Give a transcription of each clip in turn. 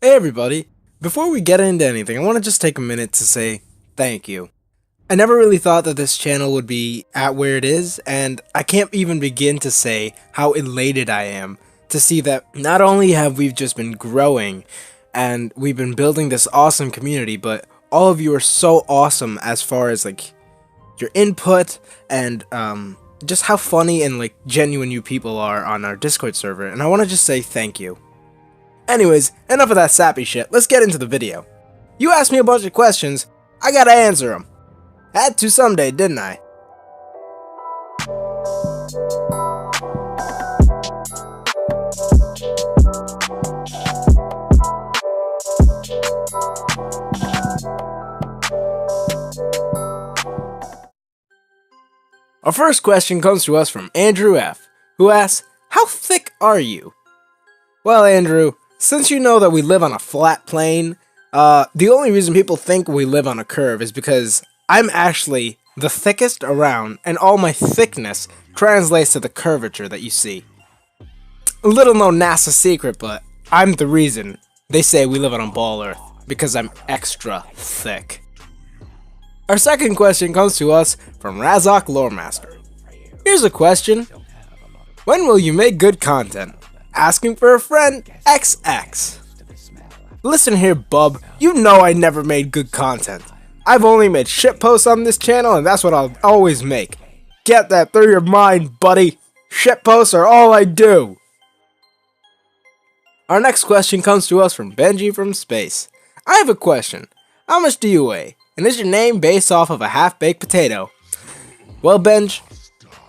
Hey everybody! Before we get into anything, I want to just take a minute to say thank you. I never really thought that this channel would be at where it is, and I can't even begin to say how elated I am to see that not only have we just been growing and we've been building this awesome community, but all of you are so awesome as far as like your input and just how funny and like genuine you people are on our Discord server, and I want to just say thank you. Anyways, enough of that sappy shit, let's get into the video. You asked me a bunch of questions, I gotta answer them. Had to someday, didn't I? Our first question comes to us from Andrew F., who asks, "How thick are you?" Well, Andrew, since you know that we live on a flat plane, the only reason people think we live on a curve is because I'm actually the thickest around, and all my thickness translates to the curvature that you see. A little known NASA secret, but I'm the reason they say we live on a ball Earth, because I'm extra thick. Our second question comes to us from Razok Loremaster. Here's a question. When will you make good content? Asking for a friend, XX. Listen here, bub, you know I never made good content. I've only made shit posts on this channel, and that's what I'll always make. Get that through your mind, buddy. Shit posts are all I do. Our next question comes to us from Benji from Space. I have a question. How much do you weigh? And is your name based off of a half-baked potato? Well, Benj,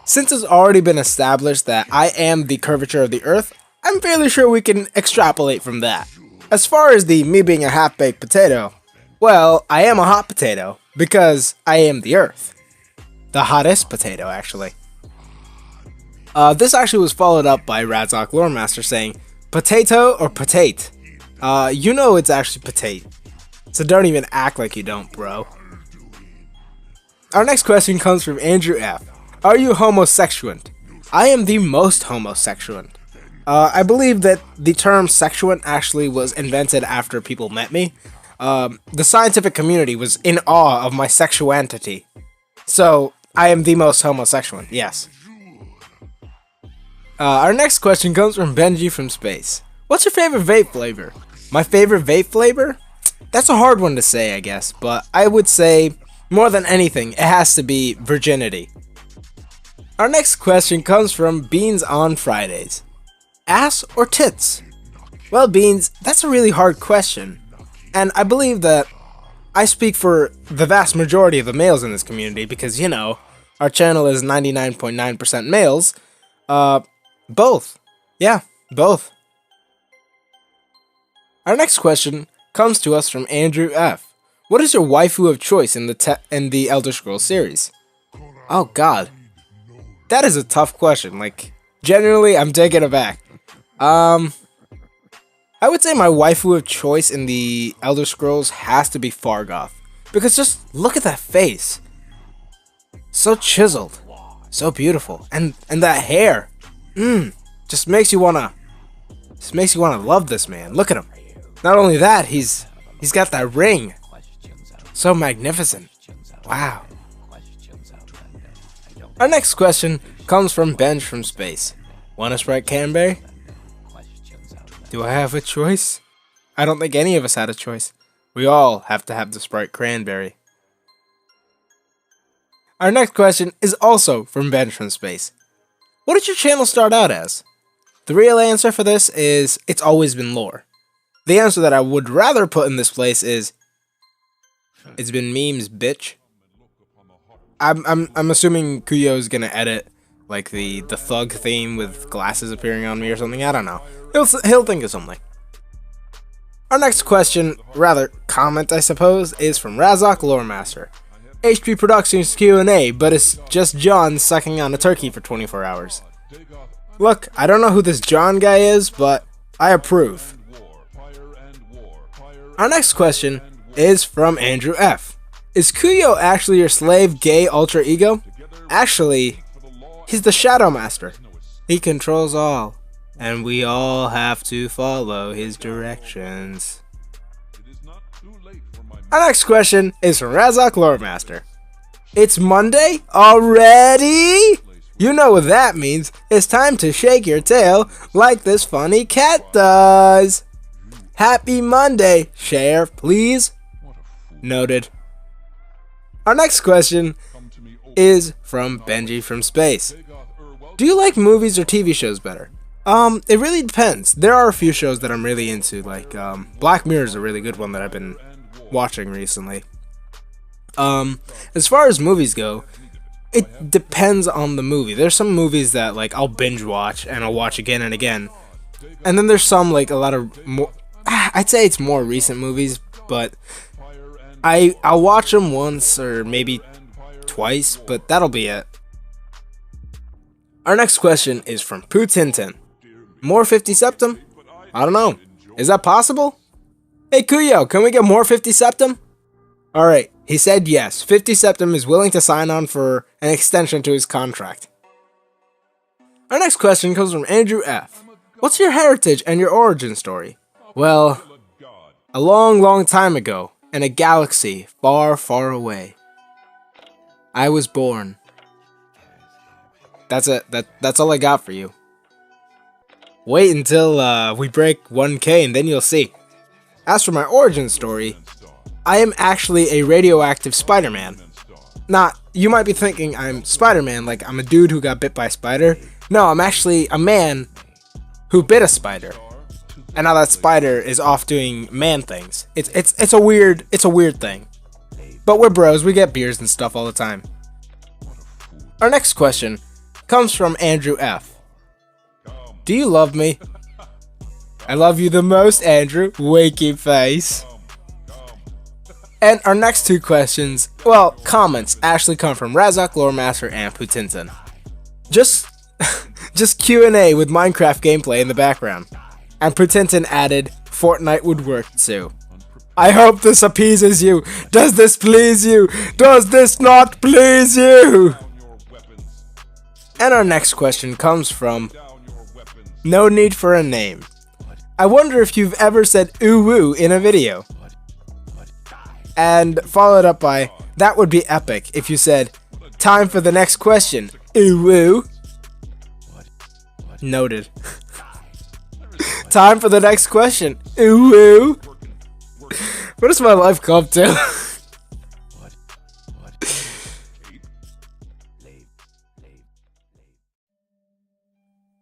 since it's already been established that I am the curvature of the Earth, I'm fairly sure we can extrapolate from that. As far as me being a half-baked potato, well, I am a hot potato, because I am the Earth. The hottest potato, actually. This actually was followed up by Razok Loremaster saying, potato or potate? You know it's actually potate. So don't even act like you don't, bro. Our next question comes from Andrew F. Are you homosexuant? I am the most homosexuant. I believe that the term sexuant actually was invented after people met me. The scientific community was in awe of my sexuantity. So, I am the most homosexuant, yes. Our next question comes from Benji from Space. What's your favorite vape flavor? My favorite vape flavor? That's a hard one to say, I guess, but I would say, more than anything, it has to be virginity. Our next question comes from Beans on Fridays. Ass or tits? Well, Beans, that's a really hard question, and I believe that I speak for the vast majority of the males in this community because, you know, our channel is 99.9% males. Both. Yeah, both. Our next question comes to us from Andrew F. What is your waifu of choice in the Elder Scrolls series? Oh god. That is a tough question, like, genuinely, I'm taken aback. I would say my waifu of choice in the Elder Scrolls has to be Fargoth. Because just look at that face. So chiseled. So beautiful. And that hair. Just makes you wanna love this man. Look at him. Not only that, he's got that ring. So magnificent. Wow. Our next question comes from Benj from Space. Want a Sprite Canberry? Do I have a choice? I don't think any of us had a choice. We all have to have the Sprite Cranberry. Our next question is also from Ben from Space. What did your channel start out as? The real answer for this is, it's always been lore. The answer that I would rather put in this place is, it's been memes, bitch. I'm assuming Kuyo's gonna edit like the thug theme with glasses appearing on me or something. I don't know. He'll think of something. Our next question, rather comment I suppose, is from Razok Loremaster. HBProd QnA, but it's just John sucking on a turkey for 24 hours. Look, I don't know who this John guy is, but I approve. Our next question is from Andrew F. Is Kuyo actually your slave gay alter ego? Actually, he's the Shadow Master. He controls all. and we all have to follow his directions. Our next question is from Razak Loremaster. It's Monday already? You know what that means. It's time to shake your tail like this funny cat does. Happy Monday. Share, please. Noted. Our next question is from Benji from Space. Do you like movies or TV shows better? It really depends. There are a few shows that I'm really into, like Black Mirror is a really good one that I've been watching recently. As far as movies go, it depends on the movie. There's some movies that like I'll binge watch and I'll watch again and again. And then there's some like a lot of more, I'd say it's more recent movies, but I'll watch them once or maybe twice, but that'll be it. Our next question is from Putintin. More 50 Septim? I don't know. Is that possible? Hey Kuyo, can we get more 50 Septim? Alright, he said yes. 50 Septim is willing to sign on for an extension to his contract. Our next question comes from Andrew F. What's your heritage and your origin story? Well, a long time ago, in a galaxy far away, I was born. That's it. That's all I got for you. Wait until we break 1K and then you'll see. As for my origin story, I am actually a radioactive Spider-Man. You might be thinking I'm Spider-Man, like I'm a dude who got bit by a spider. No, I'm actually a man who bit a spider. And now that spider is off doing man things. It's a weird thing. But we're bros, we get beers and stuff all the time. Our next question comes from Andrew F. Do you love me? I love you the most, Andrew. Wakey face. And our next two questions, well, comments, actually come from Razak, Loremaster, and Putintin. Just Q&A with Minecraft gameplay in the background. And Putintin added, Fortnite would work too. I hope this appeases you. Does this please you? Does this not please you? And our next question comes from No Need for a Name. I wonder if you've ever said ooh woo in a video. And followed up by, that would be epic if you said, time for the next question, ooh woo. Noted. Time for the next question, ooh woo. What does my life come to?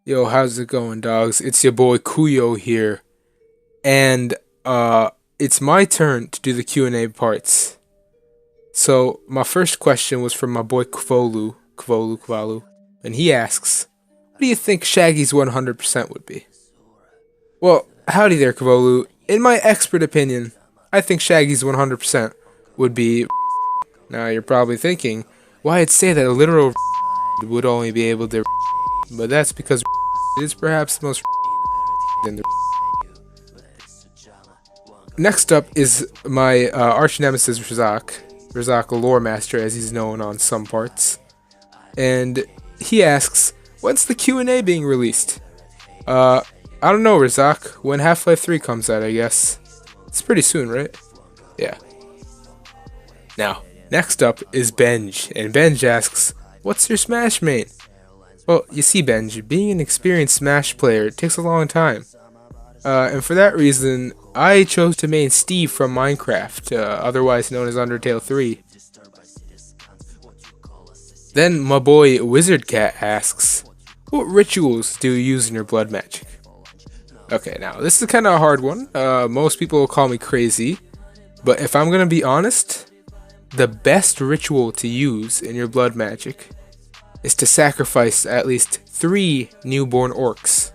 Yo, how's it going, dogs? It's your boy Kuyo here. And, it's my turn to do the Q&A parts. So, my first question was from my boy Kvalu, and he asks, what do you think Shaggy's 100% would be? Well, howdy there, Kvalu. In my expert opinion, I think Shaggy's 100% would be. Now, you're probably thinking, why I'd say that a literal would only be able to, but that's because is perhaps the most in the. Next up is my arch nemesis Razak Loremaster, as he's known on some parts, and he asks, when's the Q&A being released? I don't know, Razak. When Half-Life 3 comes out, I guess. It's pretty soon, right? Yeah. Now, next up is Benj, and Benj asks, what's your Smash main? Well, you see, Benj, being an experienced Smash player takes a long time. And for that reason, I chose to main Steve from Minecraft, otherwise known as Undertale 3. Then my boy WizardCat asks, what rituals do you use in your blood magic? Okay, now, this is kind of a hard one. Most people will call me crazy, but if I'm gonna be honest, the best ritual to use in your blood magic is to sacrifice at least 3 newborn orcs.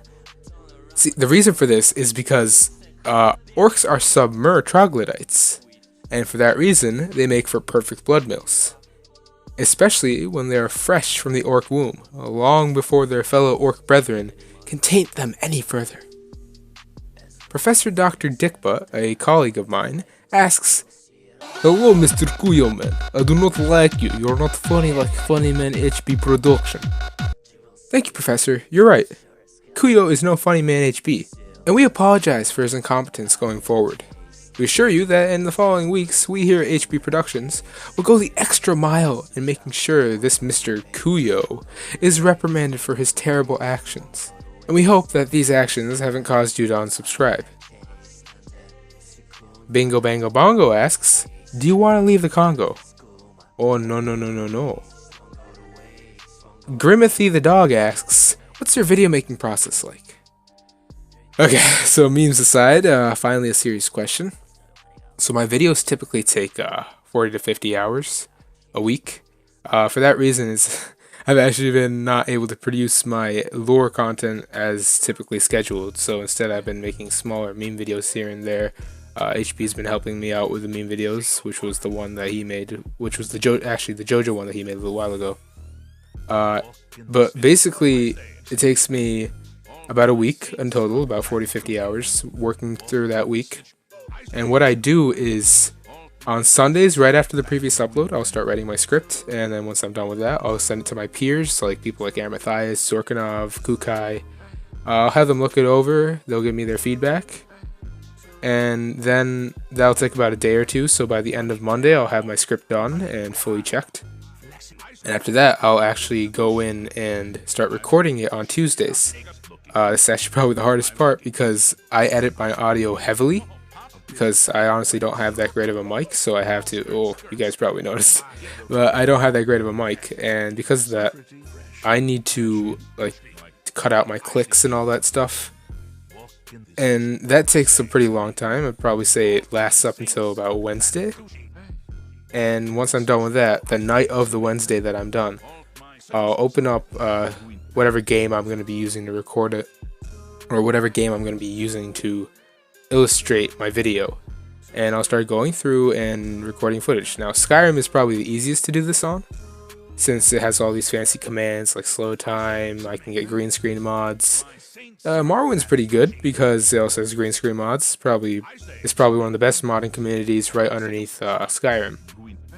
See, the reason for this is because orcs are submer troglodytes, and for that reason, they make for perfect blood mills, especially when they are fresh from the orc womb, long before their fellow orc brethren can taint them any further. Professor Dr. Dickbutt, a colleague of mine, asks, hello, Mr. Kuyo man. I do not like you. You're not funny like Funny Man HB Production. Thank you, Professor. You're right. QnA is no funny man HB, and we apologize for his incompetence going forward. We assure you that in the following weeks, we here at HB Productions will go the extra mile in making sure this Mr. QnA is reprimanded for his terrible actions. And we hope that these actions haven't caused you to unsubscribe. Bingo Bango Bongo asks, do you want to leave the Congo? Oh no no no no no. Grimathy the dog asks, what's your video making process like? Okay, so memes aside, finally a serious question. So my videos typically take 40 to 50 hours a week. For that reason, I've actually been not able to produce my lore content as typically scheduled. So instead I've been making smaller meme videos here and there. HB's been helping me out with the meme videos, which was the one that he made, which was the JoJo one that he made a little while ago. But basically, it takes me about a week in total, about 40-50 hours working through that week. And what I do is, on Sundays, right after the previous upload, I'll start writing my script, and then once I'm done with that, I'll send it to my peers, like people like Amethyst, Zorkanov, Kukai. I'll have them look it over, they'll give me their feedback, and then that'll take about a day or two, so by the end of Monday, I'll have my script done and fully checked. And after that, I'll actually go in and start recording it on Tuesdays. This is actually probably the hardest part because I edit my audio heavily because I honestly don't have that great of a mic, so I have to, oh, you guys probably noticed, but I don't have that great of a mic, and because of that, I need to cut out my clicks and all that stuff, and that takes a pretty long time. I'd probably say it lasts up until about Wednesday, and once I'm done with that, the night of the Wednesday that I'm done, I'll open up whatever game I'm going to be using to record it, or whatever game I'm going to be using to illustrate my video, and I'll start going through and recording footage. Now Skyrim is probably the easiest to do this on, since it has all these fancy commands like slow time, I can get green screen mods. Morrowind's pretty good because it also has green screen mods. It's probably one of the best modding communities right underneath Skyrim.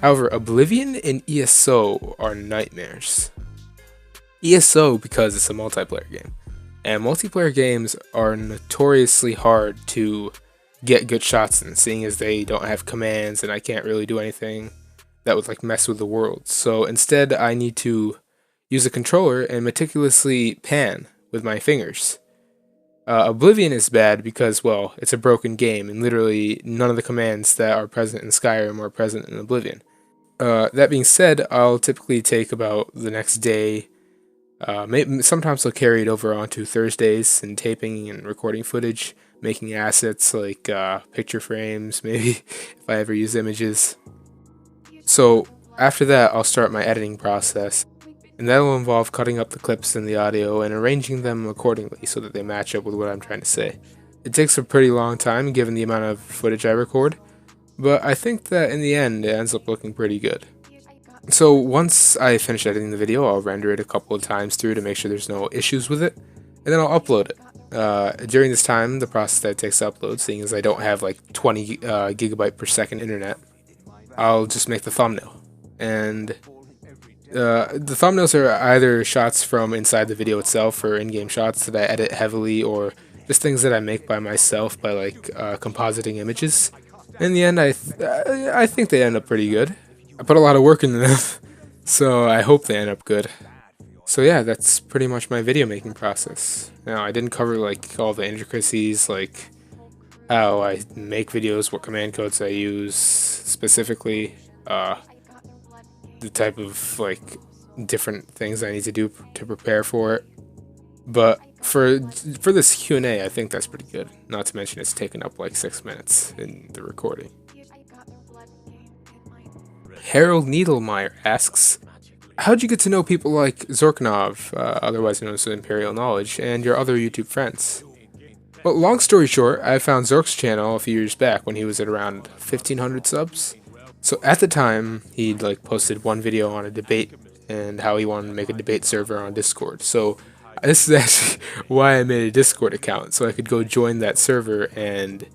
However, Oblivion and ESO are nightmares. ESO because it's a multiplayer game. And multiplayer games are notoriously hard to get good shots in, seeing as they don't have commands and I can't really do anything that would mess with the world. So instead I need to use a controller and meticulously pan with my fingers. Oblivion is bad because, well, it's a broken game and literally none of the commands that are present in Skyrim are present in Oblivion. That being said, I'll typically take about the next day. Sometimes I'll carry it over onto Thursdays and taping and recording footage, making assets like picture frames, maybe if I ever use images. So after that, I'll start my editing process, and that will involve cutting up the clips and the audio and arranging them accordingly so that they match up with what I'm trying to say. It takes a pretty long time given the amount of footage I record, but I think that in the end it ends up looking pretty good. So once I finish editing the video, I'll render it a couple of times through to make sure there's no issues with it, and then I'll upload it. During this time, the process that it takes to upload, seeing as I don't have 20 gigabyte per second internet, I'll just make the thumbnail. And the thumbnails are either shots from inside the video itself or in-game shots that I edit heavily, or just things that I make by myself by compositing images. In the end, I think they end up pretty good. I put a lot of work into them, so I hope they end up good. So yeah, that's pretty much my video making process. Now, I didn't cover all the intricacies, like how I make videos, what command codes I use specifically, the type of different things I need to do to prepare for it. But for this Q&A, I think that's pretty good. Not to mention it's taken up 6 minutes in the recording. Harold Needlemeyer asks, how'd you get to know people like Zorkanov, otherwise known as Imperial Knowledge, and your other YouTube friends? Well, long story short, I found Zork's channel a few years back when he was at around 1,500 subs. So at the time, he'd posted one video on a debate and how he wanted to make a debate server on Discord. So this is actually why I made a Discord account, so I could go join that server and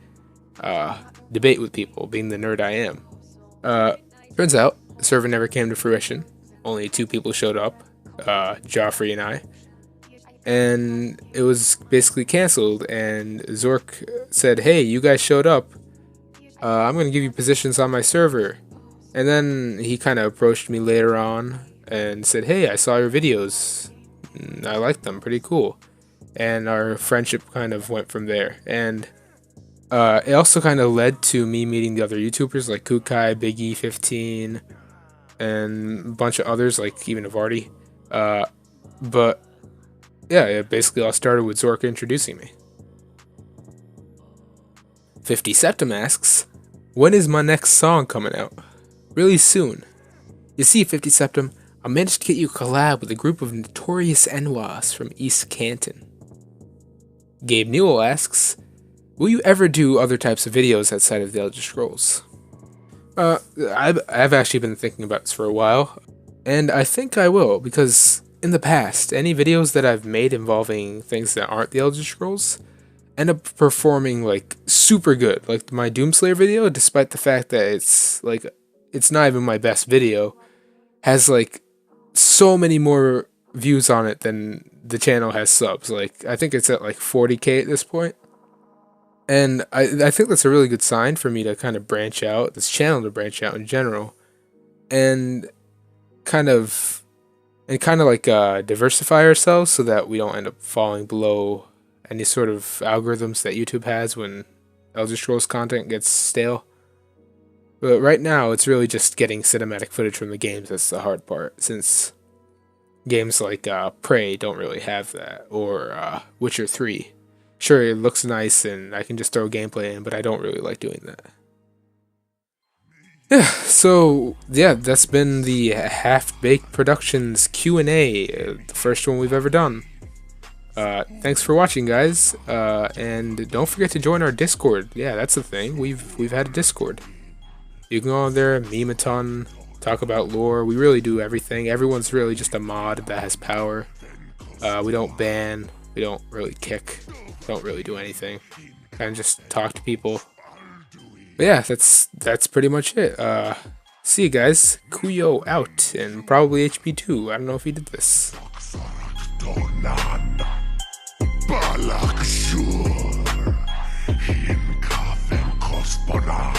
debate with people, being the nerd I am. Turns out, the server never came to fruition. Only 2 people showed up, Joffrey and I. and it was basically canceled. And Zork said, "Hey, you guys showed up. I'm gonna give you positions on my server." And then he kind of approached me later on and said, "Hey, I saw your videos. I liked them. Pretty cool." And our friendship kind of went from there. And it also kind of led to me meeting the other YouTubers like Kukai, Biggie15, and a bunch of others like even Avarti. But yeah, it basically all started with Zork introducing me. 50 Septim asks, "When is my next song coming out?" Really soon. You see, 50 Septim, I managed to get you a collab with a group of notorious NWAs from East Canton. Gabe Newell asks, "Will you ever do other types of videos outside of the Elder Scrolls?" I've actually been thinking about this for a while, and I think I will, because in the past, any videos that I've made involving things that aren't the Elder Scrolls end up performing like super good. Like my Doomslayer video, despite the fact that it's not even my best video, has like so many more views on it than the channel has subs. Like I think it's at like 40K at this point. And I think that's a really good sign for me to kind of branch out, this channel to branch out in general, and kind of like diversify ourselves so that we don't end up falling below any sort of algorithms that YouTube has when Elder Scrolls content gets stale. But right now, it's really just getting cinematic footage from the games that's the hard part, since games like Prey don't really have that, or Witcher 3. Sure, it looks nice and I can just throw gameplay in, but I don't really like doing that. Yeah, so yeah, that's been the Half-Baked Productions Q&A, the first one we've ever done. Thanks for watching, guys, and don't forget to join our Discord. Yeah, that's the thing. We've had a Discord. You can go on there, meme a ton, talk about lore. We really do everything. Everyone's really just a mod that has power. We don't ban. We don't really kick. Don't really do anything. Kind of just talk to people. But yeah, that's pretty much it. See you guys. Kuyo out, and probably HP too. I don't know if he did this. Balak Shur, Hin Kafen Kospona.